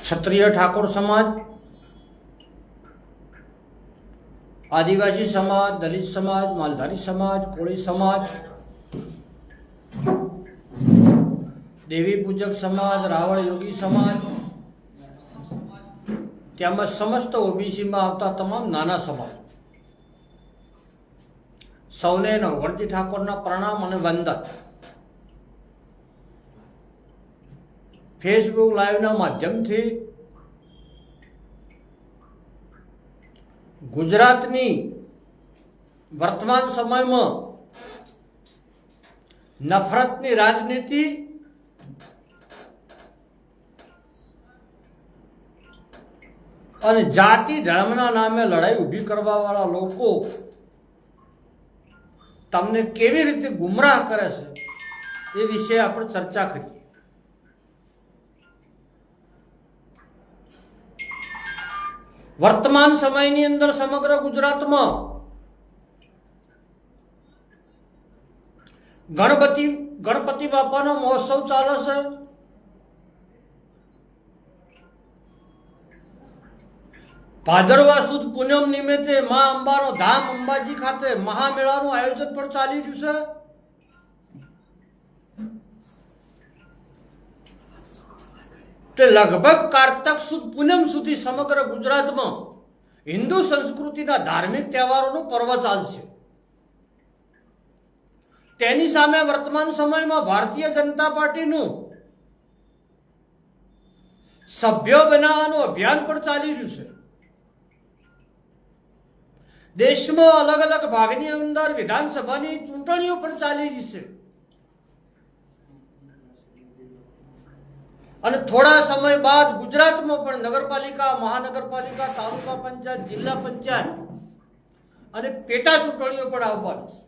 क्षत्रिय ठाकुर समाज, आदिवासी समाज, दलित समाज, मालधारी समाज, कोळी समाज, देवी पूजक समाज, रावण योगी समाज, તેમજ સમસ્ત ઓબીસીમાં આવતા તમામ નાના સમાજ સૌને નવગણજી ઠાકોરના પ્રણામ અને વંદન. ફેસબુક લાઈવના માધ્યમથી ગુજરાતની વર્તમાન સમયમાં નફરતની રાજનીતિ અને જાતિ ધર્મના નામે લડાઈ ઊભી કરવાવાળા લોકો તમને કેવી રીતે ગુમરાહ કરે છે એ વિશે આપણે ચર્ચા કરીએ. વર્તમાન સમયની અંદર સમગ્ર ગુજરાતમાં ગણપતિ બાપાનો મહોત્સવ ચાલે છે. ભાદરવા સુદ પૂનમ નિમિત્તે મા અંબાનો ધામ અંબાજી ખાતે મહામેળાનું આયોજન પણ ચાલી રહ્યું છે. તે લગભગ કારતક સુદ પૂનમ સુધી સમગ્ર ગુજરાતમાં હિન્દુ સંસ્કૃતિના ધાર્મિક તહેવારોનું પર્વ ચાલશે. તેની સામે વર્તમાન સમયમાં ભારતીય જનતા પાર્ટીનું સભ્ય બનાવવાનું અભિયાન પણ ચાલી રહ્યું છે. દેશમાં અલગ અલગ ભાગની અંદર વિધાનસભાની ચૂંટણીઓ પણ ચાલી રહી છે અને થોડા સમય બાદ ગુજરાતમાં પણ નગરપાલિકા, મહાનગરપાલિકા, તાલુકા પંચાયત, જિલ્લા પંચાયત અને પેટા ચૂંટણીઓ પણ આવવાની છે.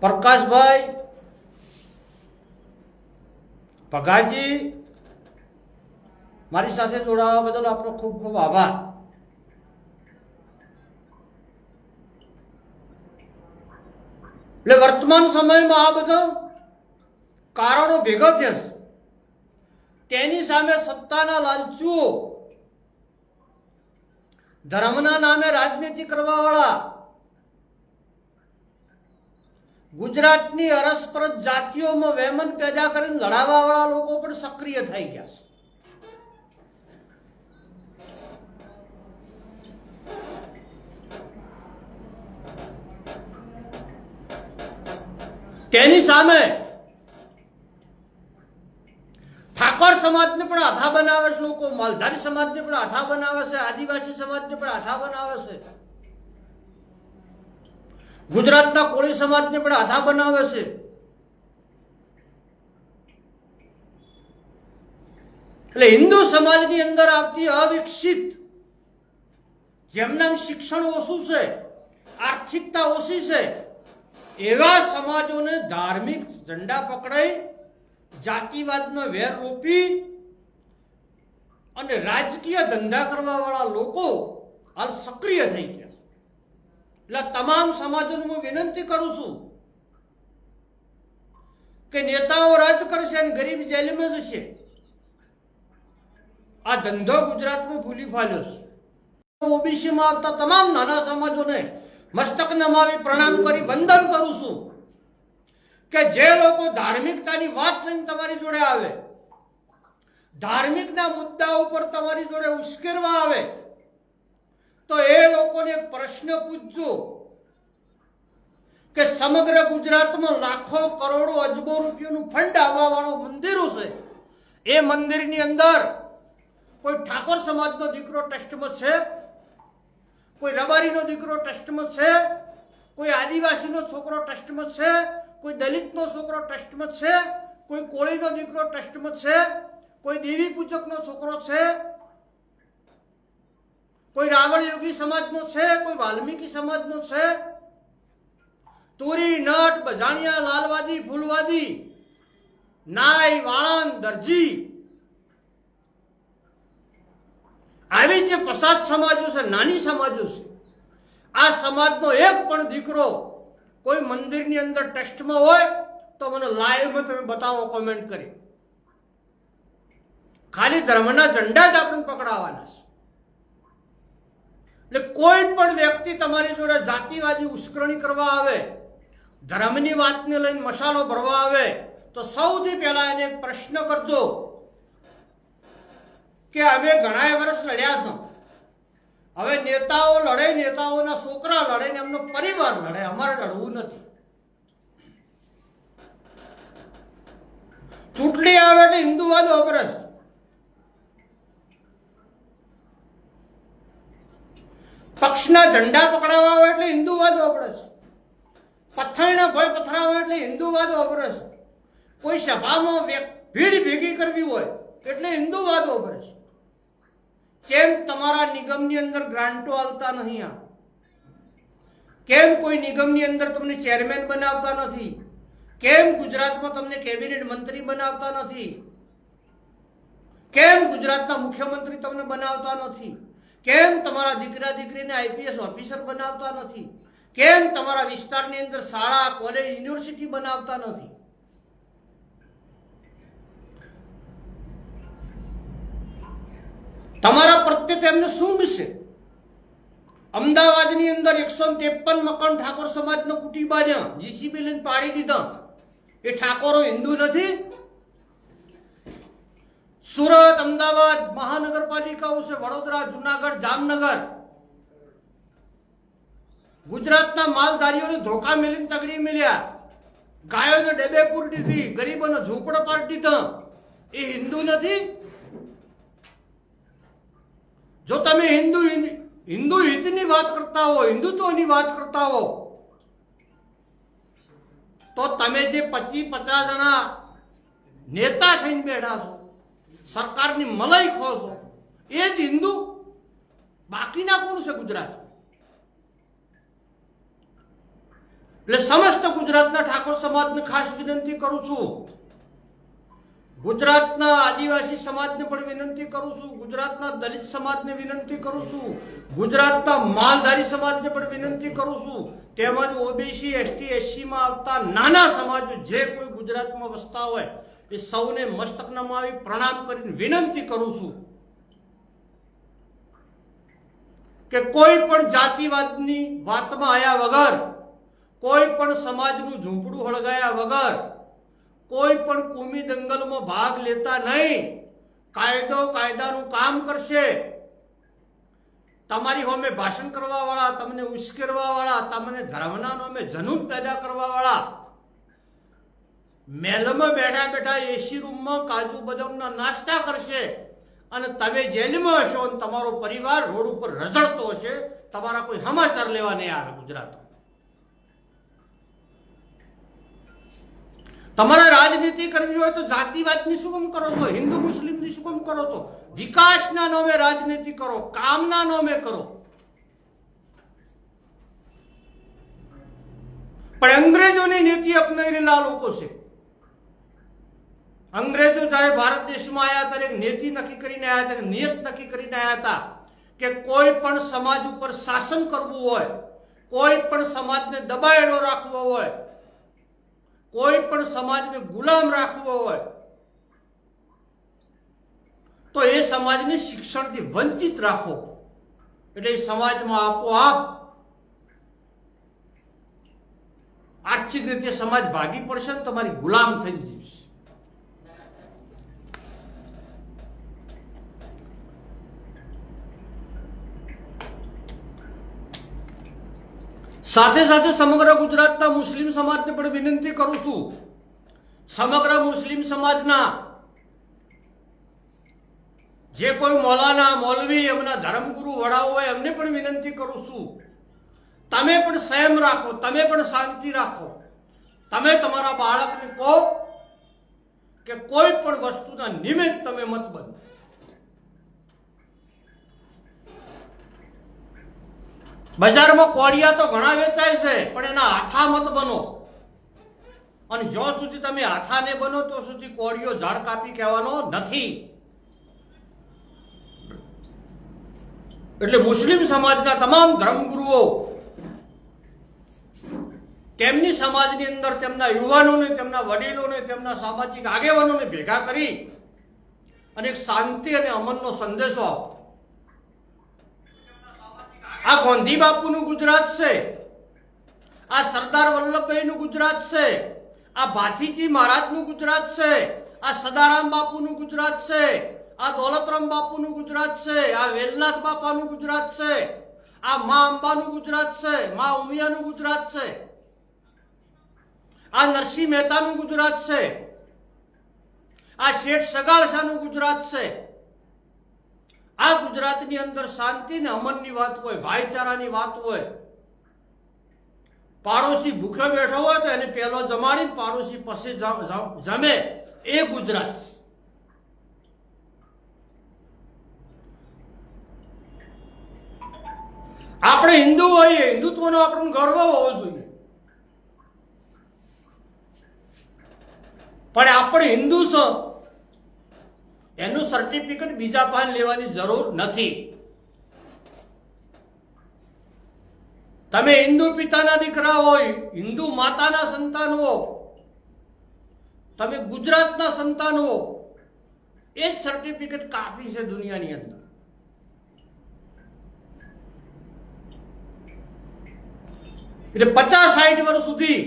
પ્રકાશભાઈ ભગાજી, મારી સાથે જોડાવા બદલ આપનો ખૂબ ખૂબ આભાર. એટલે વર્તમાન સમયમાં આ બધા કારણો ભેગા થયા છે. તેની સામે સત્તાના લાલચુઓ, ધર્મના નામે રાજનીતિ કરવાવાળા, ગુજરાતની અરસપરસ જાતિઓમાં વહેમન પેદા કરીને લડાવવાવાળા લોકો પણ સક્રિય થઈ ગયા છે. તેની સામે ઠાકોર સમાજને પણ આધા બનાવે છે લોકો, માલધારી સમાજને પણ આધા બનાવે છે, આદિવાસી સમાજને પણ આધા બનાવે છે, ગુજરાતના કોળી સમાજને પણ આધા બનાવે છે. એટલે હિન્દુ સમાજની અંદર આવતી અવિકસિત, જેમના શિક્ષણ ઓછું છે, આર્થિકતા ઓછી છે, એવા સમાજોને ધાર્મિક ઝંડા પકડાઈ જાતિવાદનો વેર રોપી અને રાજકીય ધંધા કરવા વાળા લોકો હાલ સક્રિય થઈ ગયા છે. એટલે તમામ સમાજોને હું વિનંતી કરું છું કે નેતાઓ રાજ કરશે અને ગરીબ જેલમાં જશે. આ ધંધો ગુજરાતમાં ફૂલી ફાલ્યો છે. ઓબીસીમાં આવતા તમામ નાના સમાજોને મસ્તક નમાવી પ્રણામ કરી વંદન કરું છું કે જે લોકો ધાર્મિકતાની વાત લઈને તમારી જોડે આવે, ધાર્મિકના મુદ્દા ઉપર તમારી જોડે ઉશ્કેરવા આવે, તો એ લોકોને પ્રશ્ન પૂછજો કે સમગ્ર ગુજરાતમાં લાખો કરોડો અજબો રૂપિયાનું ફંડ આવવા વાળો મંદિરો છે. એ મંદિરની અંદર કોઈ ઠાકોર સમાજનો દીકરો ટ્રસ્ટમાં છે, કોઈ રબારીનો દીકરો ટ્રસ્ટમાં છે, કોઈ આદિવાસીનો છોકરો ટ્રસ્ટમાં છે, કોઈ દલિતનો છોકરો ટ્રસ્ટમાં છે, કોઈ કોળીનો દીકરો ટ્રસ્ટમાં છે, કોઈ દેવી પૂજકનો છોકરો છે, કોઈ રાવણ યોગી સમાજનો છે, કોઈ વાલ્મીકી સમાજનો છે, તુરી, નટ, બજાણિયા, લાલવાદી, ફૂલવાદી, નાઈ, વાળંદ, દરજી, આવી જે પસાદ સમાજો છે, નાની સમાજો છે, આ સમાજનો એક પણ દીકરો કોઈ મંદિરની અંદર ટ્રસ્ટમાં હોય તો મને લાઈવમાં તમે બતાવો કોમેન્ટ કરી. ખાલી ધર્મના ઝંડા જ આપણને પકડાવાના છે. એટલે કોઈ પણ વ્યક્તિ તમારી જોડે જાતિવાદી ઉશ્કેરણી કરવા આવે, ધર્મની વાતને લઈને મસાલો ભરવા આવે, તો સૌથી પહેલા એને એક પ્રશ્ન કરજો કે અમે ઘણા વર્ષ લડ્યા છે, હવે નેતાઓ લડે, નેતાઓના છોકરા લડે ને એમનો પરિવાર લડે, અમારે લડવું નથી. ચૂંટણી આવે એટલે હિન્દુવાદ વાપરે છે. પક્ષના ઝંડા પકડાવવા આવે એટલે હિન્દુવાદ વાપરે છે. પથ્થરના ભય પથરાવે એટલે હિન્દુવાદ વાપરે છે. કોઈ સભામાં ભીડ ભેગી કરવી હોય એટલે હિન્દુવાદ વાપરે છે. કેમ તમારા નિગમની અંદર ગ્રાન્ટો આવતા નહીં? કેમ કોઈ નિગમની અંદર તમને ચેરમેન બનાવતા નથી? કેમ ગુજરાતમાં તમને કેબિનેટ મંત્રી બનાવતા નથી? કેમ ગુજરાતના મુખ્યમંત્રી તમને બનાવતા નથી? કેમ તમારા દીકરા દીકરીને આઈપીએસ ઓફિસર બનાવતા નથી? કેમ તમારા વિસ્તારની અંદર શાળા, કોલેજ, યુનિવર્સિટી બનાવતા નથી? તમારા પ્રત્યે તેમને શું છે? અમદાવાદની અંદર 153 મકાન ઠાકોર સમાજનો કુટી બાંધ્યા, જીસીબી લઈને પાડી દીધા. એ ઠાકોરો હિન્દુ નથી? સુરત, અમદાવાદ મહાનગરપાલિકાઓ છે, વડોદરા, જુનાગઢ, જામનગર, ગુજરાતના માલધારીઓને ધોકા મેલીને તગડી મેલ્યા, ગાયોને ડેબે પૂરી દીધી, ગરીબોને ઝૂંપડા પાડી દીધા. એ હિન્દુ નથી? જો તમે હિન્દુ હિતની વાત કરતા હો, હિન્દુત્વની વાત કરતા હો, તો તમે જે 25-50 જણા નેતા થઈને બેઠા છો, સરકારની મલાઈ ખો છો, એ જ હિન્દુ? બાકીના કોણ છે ગુજરાત? એટલે સમસ્ત ગુજરાતના ઠાકોર સમાજને ખાસ વિનંતી કરું છું, ગુજરાતના આદિવાસી સમાજને પણ વિનંતી કરું છું, ગુજરાતના દલિત સમાજને વિનંતી કરું છું, ગુજરાતના માલધારી સમાજને પણ વિનંતી કરું છું, તેમજ ઓબીસી, એસટી, એસસીમાં આવતા નાના સમાજો જે કોઈ ગુજરાતમાં વસતા હોય એ સૌને મસ્તક નમાવી પ્રણામ કરીને વિનંતી કરું છું કે કોઈ પણ જાતિવાદની વાતમાં આવ્યા વગર, કોઈ પણ સમાજનું ઝૂંપડું હળગાયા વગર, કોઈ પણ કોમી દંગલમાં ભાગ લેતા નહીં. કાયદો કાયદાનું કામ કરશે. તમારી હોમે ભાષણ કરવા વાળા, તમને ઉશ્કેરવા વાળા, તમને ધર્મના નામે જનૂન પેદા કરવા વાળા મહેલમાં બેઠા બેઠા એસી રૂમમાં કાજુ બદામના નાસ્તા કરશે અને તમે જેલમાં હશો અને તમારો પરિવાર રોડ ઉપર રઝળતો હશે. તમારા કોઈ સમાચાર લેવા નહીં આવે ગુજરાત. તમારે રાજનીતિ કરવી હોય તો જાતિવાદની શું કામ કરો છો? હિન્દુ મુસ્લિમની શું કામ કરો છો? વિકાસના નામે રાજનીતિ કરો, કામના નામે કરો. પણ અંગ્રેજોની નીતિ અપનાવેલા લોકો છે. અંગ્રેજો જ્યારે ભારત દેશમાં આવ્યા ત્યારે એક નીતિ નક્કી કરીને આવ્યા હતા, નિયત નક્કી કરીને આવ્યા હતા કે કોઈ પણ સમાજ ઉપર શાસન કરવું હોય, કોઈ પણ સમાજને દબાયેલો રાખવો હોય, કોઈ પણ સમાજને ગુલામ રાખવો હોય તો એ સમાજને શિક્ષણથી વંચિત રાખો. એટલે એ સમાજમાં આપોઆપ આર્થિક રીતે સમાજ ભાગી પડશે ને તમારી ગુલામ થઈ જશે. સાથે સાથે સમગ્ર ગુજરાતના મુસ્લિમ સમાજને પણ વિનંતી કરું છું, સમગ્ર મુસ્લિમ સમાજના જે કોઈ મૌલાના, મૌલવી, એમના ધર્મગુરુ વડાઓ હોય એમને પણ વિનંતી કરું છું, તમે પણ સંયમ રાખો, તમે પણ શાંતિ રાખો. તમે તમારા બાળકને કહો કે કોઈ પણ વસ્તુના નિમિત્ત તમે મત બનો. બજારમાં કોળિયા તો ઘણા વેચાય છે, પણ એના હાથા મત બનો. અને જ્યાં સુધી તમે હાથાને બનો તો સુધી કોળિયો ઝાડ કાપી કહેવાનો નથી. એટલે મુસ્લિમ સમાજના તમામ ધર્મગુરુઓ તેમની સમાજની અંદર તેમના યુવાનોને, તેમના વડીલોને, તેમના સામાજિક આગેવાનોને ભેગા કરી અને એક શાંતિ અને અમનનો સંદેશો આપો. આ ગાંધી બાપુનું ગુજરાત છે, આ સરદાર વલ્લભભાઈનું ગુજરાત છે, આ ભાથીજી મહારાજનું ગુજરાત છે, આ સદારામ બાપુનું ગુજરાત છે, આ દોલતરામ બાપુનું ગુજરાત છે, આ વેલનાથ બાપાનું ગુજરાત છે, આ મા અંબાનું ગુજરાત છે, મા ઉમિયાનું ગુજરાત છે, આ નરસિંહ મહેતાનું ગુજરાત છે, આ શેઠ સગાળશાનું ગુજરાત છે. આ ગુજરાતની અંદર શાંતિ ને અમનની વાત હોય, ભાઈચારાની વાત હોય. પાડોશી ભૂખ્યો બેઠો હોય તો એને પહેલો જમાડી પાડોશી પછી જમે, એ ગુજરાત છે. આપણે હિન્દુ હોઈએ, હિન્દુત્વનો આપણને ગર્વ હોવો જોઈએ, પણ આપણે હિન્દુ છો એનું સર્ટિફિકેટ બીજા પાસે લેવાની જરૂર નથી. તમે હિન્દુ પિતાના દીકરા હોય, હિન્દુ માતાના સંતાન હો, તમે ગુજરાતના સંતાન હો, એ જ સર્ટિફિકેટ કાફી છે દુનિયાની અંદર. એટલે 50-60 વર્ષ સુધી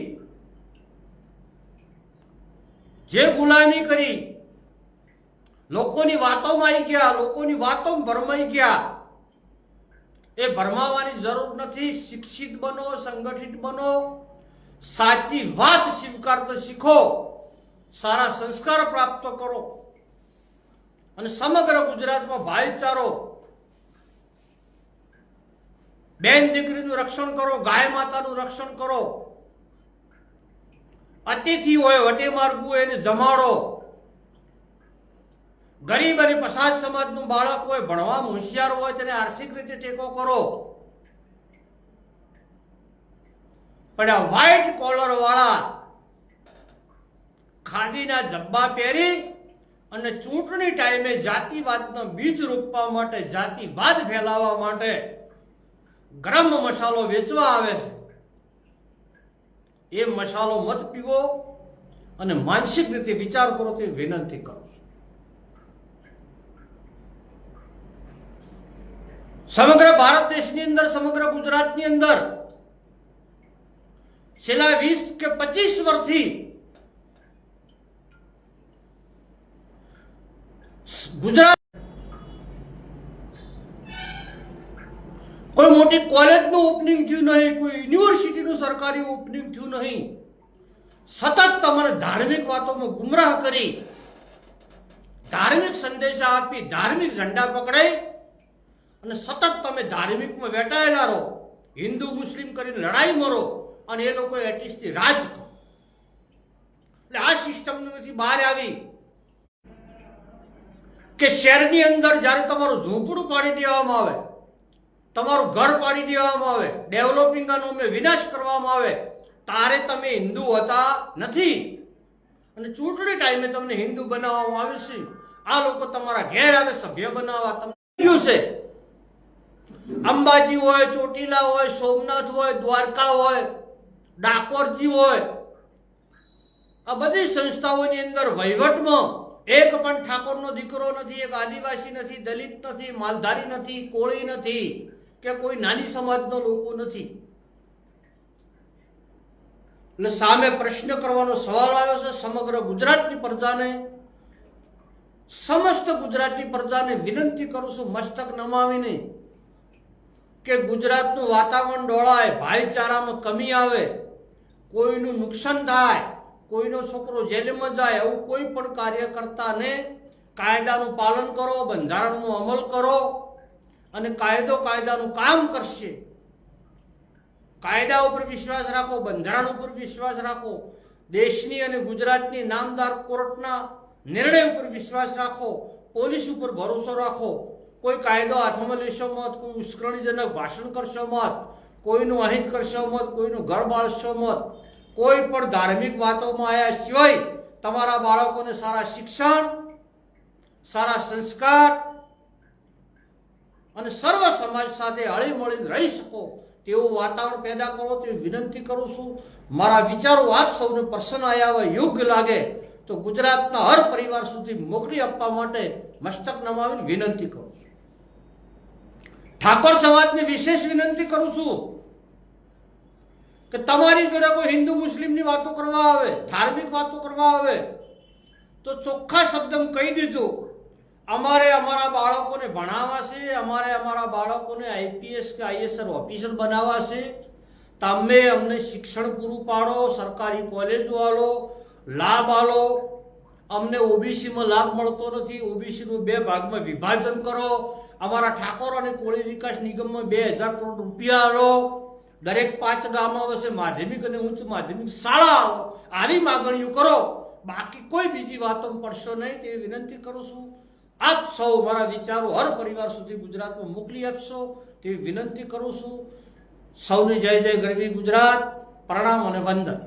જે ગુલામી કરી, લોકોની વાતોમાં આવી ગયા, લોકોની વાતોમાં ભરમાઈ ગયા, એ ભરમાવાની જરૂર નથી. શિક્ષિત બનો, સંગઠિત બનો, સાચી વાત સ્વીકારતા શીખો, સારા સંસ્કાર પ્રાપ્ત કરો અને સમગ્ર ગુજરાતમાં ભાઈચારો, બેન દીકરીનું રક્ષણ કરો, ગાય માતાનું રક્ષણ કરો, અતિથિ હોય, વટે માર્ગુ હોય એને જમાડો, ગરીબ અને પછાત સમાજનું બાળક હોય, ભણવામાં હોશિયાર હોય તેને આર્થિક રીતે ટેકો કરો. પણ આ વ્હાઈટ કોલર વાળા ખાદીના જબ્બા પહેરી અને ચૂંટણી ટાઈમે જાતિવાદનો બીજ રોપવા માટે, જાતિવાદ ફેલાવવા માટે ગરમ મસાલો વેચવા આવે છે. એ મસાલો મત પીવો અને માનસિક રીતે વિચાર કરો તે વિનંતી કરો. સમગ્ર ભારત દેશની અંદર, સમગ્ર ગુજરાતની અંદર છેલ્લા 20 કે 25 વર્ષથી ગુજરાત કોઈ મોટી કોલેજનું ઓપનિંગ થયું નહીં, કોઈ યુનિવર્સિટીનું સરકારી ઓપનિંગ થયું નહીં. સતત તમારે ધાર્મિક વાતોમાં ગુમરાહ કરી, ધાર્મિક સંદેશા આપી, ધાર્મિક ઝંડા પકડાઈ અને સતત તમે ધાર્મિકમાં વેટાયેલા રહો, હિન્દુ મુસ્લિમ કરીને લડાઈ મરો અને એ લોકો એટલીસ્ટથી રાજ કરો. એટલે આ સિસ્ટમમાંથી બહાર આવી કે શહેરની અંદર જ્યારે તમારું ઝૂંપડું પાડી દેવામાં આવે, તમારું ઘર પાડી દેવામાં આવે, ડેવલપિંગનો વિનાશ કરવામાં આવે, તારે તમે હિન્દુ હોતા નથી અને ચૂંટણી ટાઈમે તમને હિન્દુ બનાવવામાં આવે છે. આ લોકો તમારા ઘેર આવે સભ્ય બનાવવા. તમને છે અંબાજી હોય, ચોટીલા હોય, સોમનાથ હોય, દ્વારકા હોય, ડાકોરજી હોય, આ બધી સંસ્થાઓની અંદર વહીવટમાં એક પણ ઠાકોરનો દીકરો નથી, એક આદિવાસી નથી, દલિત નથી, માલધારી નથી, કોળી નથી કે કોઈ નાની સમાજનો લોકો નથી. એટલે સામે પ્રશ્ન કરવાનો સવાલ આવ્યો છે. સમગ્ર ગુજરાતની પ્રજાને, સમસ્ત ગુજરાતની પ્રજાને વિનંતી કરું છું મસ્તક નમાવીને કે ગુજરાતનું વાતાવરણ ડોળાય, ભાઈચારામાં કમી આવે, કોઈનું નુકસાન થાય, કોઈનો છોકરો જેલમાં જાય, એવું કોઈ પણ કાર્યકર્તાને કાયદાનું પાલન કરો, બંધારણનો અમલ કરો અને કાયદાનું કામ કરશે. કાયદા ઉપર વિશ્વાસ રાખો, બંધારણ ઉપર વિશ્વાસ રાખો, દેશની અને ગુજરાતની નામદાર કોર્ટના નિર્ણય ઉપર વિશ્વાસ રાખો, પોલીસ ઉપર ભરોસો રાખો. કોઈ કાયદો હાથમાં લેશો મત, કોઈ ઉશ્કેરણીજનક ભાષણ કરશો મત, કોઈનું અહિત કરશો મત, કોઈનું ઘર બાળશો મત. કોઈ પણ ધાર્મિક વાતોમાં આવ્યા સિવાય તમારા બાળકોને સારા શિક્ષણ, સારા સંસ્કાર અને સર્વ સમાજ સાથે હળી મળીને રહી શકો તેવું વાતાવરણ પેદા કરો તેવી વિનંતી કરું છું. મારા વિચારો આપ સૌને પસંદ આવ્યા હોય, યોગ્ય લાગે તો ગુજરાતના હર પરિવાર સુધી મોકલી આપવા માટે મસ્તક નમાવીને વિનંતી કરું છું. ઠાકોર સમાજને વિશેષ વિનંતી કરું છું કે તમારી જોડે કોઈ હિન્દુ મુસ્લિમની વાતો કરવા આવે, ધાર્મિક વાતો કરવા આવે તો ચોખ્ખા શબ્દમાં કહી દીધું, અમારે અમારા બાળકોને ભણાવવા છે, અમારે અમારા બાળકોને આઈપીએસ કે આઈએસઆર ઓફિસર બનાવવા છે. તમે અમને શિક્ષણ પૂરું પાડો, સરકારી કોલેજો આલો, લાભ આલો. અમને ઓબીસીમાં લાભ મળતો નથી, ઓબીસીનું 2 ભાગમાં વિભાજન કરો. અમારા ઠાકોર અને કોળી વિકાસ નિગમમાં 2000 કરોડ રૂપિયા આલો. દરેક 5 ગામમાં વચ્ચે માધ્યમિક અને ઉચ્ચ માધ્યમિક શાળા આલો. આવી માગણીઓ કરો, બાકી કોઈ બીજી વાતો પડશો નહીં તેવી વિનંતી કરું છું. આપ સૌ મારા વિચારો હર પરિવાર સુધી ગુજરાતમાં મોકલી આપશો તેવી વિનંતી કરું છું. સૌને જય જય ગરવી ગુજરાત, પ્રણામ અને વંદન.